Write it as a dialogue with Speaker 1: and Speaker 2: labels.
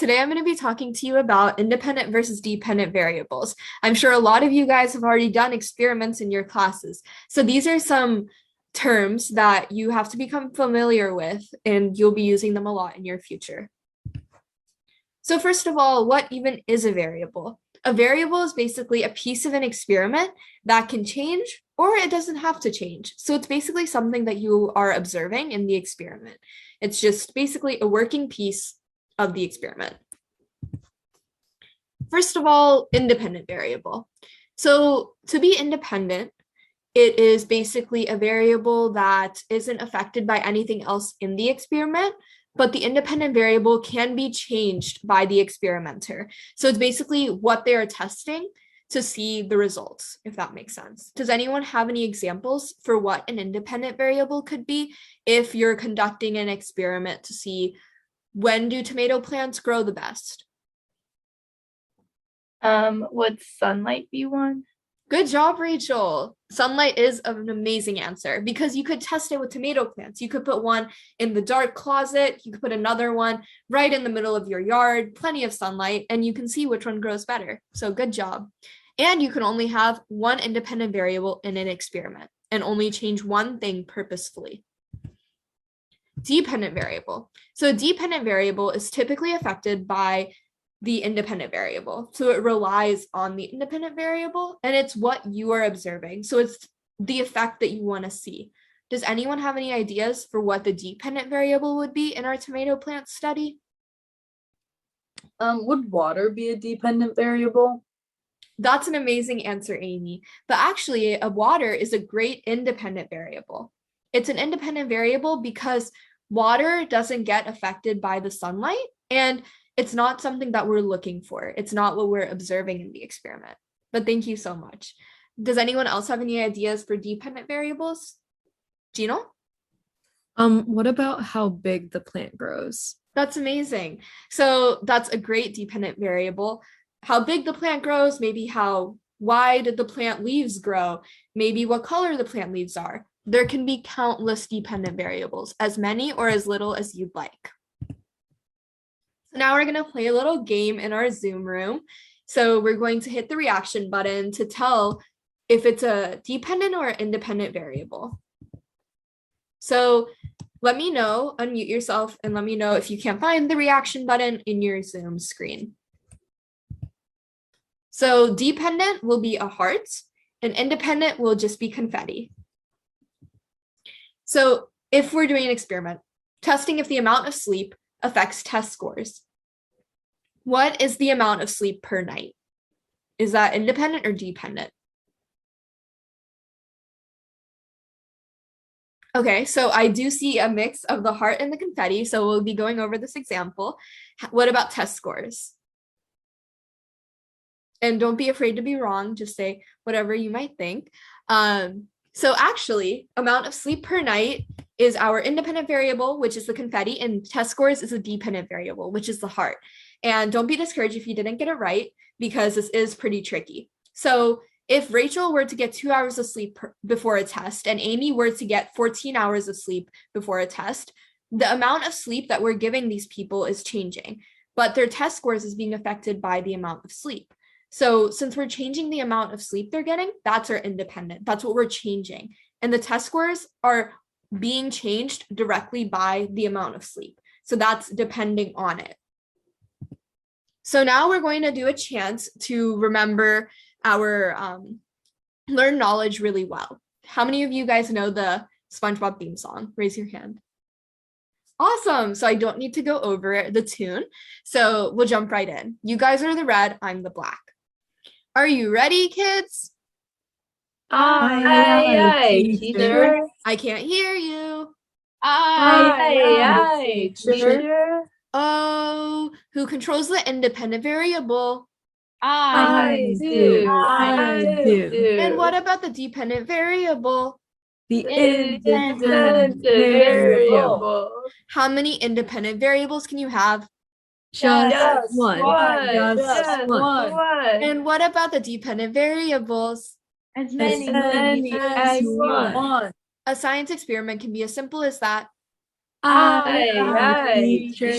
Speaker 1: Today I'm going to be talking to you about independent versus dependent variables. I'm sure a lot of you guys have already done experiments in your classes. So these are some terms that you have to become familiar with, and you'll be using them a lot in your future. So first of all, what even is a variable? A variable is basically a piece of an experiment that can change or it doesn't have to change. So it's basically something that you are observing in the experiment. It's just basically a working piece of the experiment. First of all, independent variable. So to be independent, it is basically a variable that isn't affected by anything else in the experiment, but the independent variable can be changed by the experimenter. So it's basically what they are testing to see the results, if that makes sense. Does anyone have any examples for what an independent variable could be if you're conducting an experiment to see when do tomato plants grow the best?
Speaker 2: Would sunlight be one?
Speaker 1: Good job, Rachel. Sunlight is an amazing answer because you could test it with tomato plants. You could put one in the dark closet. You could put another one right in the middle of your yard, plenty of sunlight, and you can see which one grows better. So good job. And you can only have one independent variable in an experiment and only change one thing purposefully. Dependent variable. So a dependent variable is typically affected by the independent variable. So it relies on the independent variable and it's what you are observing. So it's the effect that you want to see. Does anyone have any ideas for what the dependent variable would be in our tomato plant study?
Speaker 3: Would water be a dependent variable?
Speaker 1: That's an amazing answer, Amy. But actually, a water is a great independent variable. It's an independent variable because water doesn't get affected by the sunlight and it's not something that we're looking for. It's not what we're observing in the experiment. But thank you so much. Does anyone else have any ideas for dependent variables? Gino?
Speaker 4: What about how big the plant grows?
Speaker 1: That's amazing. So that's a great dependent variable. How big the plant grows, maybe how wide the plant leaves grow, maybe what color the plant leaves are. There can be countless dependent variables, as many or as little as you'd like. So now we're going to play a little game in our Zoom room. So we're going to hit the reaction button to tell if it's a dependent or independent variable. So let me know, unmute yourself, and let me know if you can't find the reaction button in your Zoom screen. So dependent will be a heart, and independent will just be confetti. So if we're doing an experiment, testing if the amount of sleep affects test scores. What is the amount of sleep per night? Is that independent or dependent? Okay, so I do see a mix of the heart and the confetti, so we'll be going over this example. What about test scores? And don't be afraid to be wrong, just say whatever you might think. So actually, amount of sleep per night is our independent variable, which is the confetti, and test scores is a dependent variable, which is the heart. And don't be discouraged if you didn't get it right, because this is pretty tricky. So if Rachel were to get 2 hours of sleep before a test, and Amy were to get 14 hours of sleep before a test, the amount of sleep that we're giving these people is changing, but their test scores is being affected by the amount of sleep. So since we're changing the amount of sleep they're getting, that's our independent. That's what we're changing. And the test scores are being changed directly by the amount of sleep. So that's depending on it. So now we're going to do a chance to remember our learn knowledge really well. How many of you guys know the SpongeBob theme song? Raise your hand. Awesome. So I don't need to go over the tune. So we'll jump right in. You guys are the red, I'm the black. Are you ready, kids?
Speaker 2: Aye, teacher.
Speaker 1: I can't hear you.
Speaker 2: Aye, teacher.
Speaker 1: Oh, who controls the independent variable?
Speaker 2: I do.
Speaker 1: And what about the dependent variable?
Speaker 4: The
Speaker 2: Independent variable.
Speaker 1: How many independent variables can you have?
Speaker 4: Just one.
Speaker 2: Just one.
Speaker 1: And what about the dependent variables?
Speaker 2: As many as one.
Speaker 1: A science experiment can be as simple as that.
Speaker 2: Aye, teacher.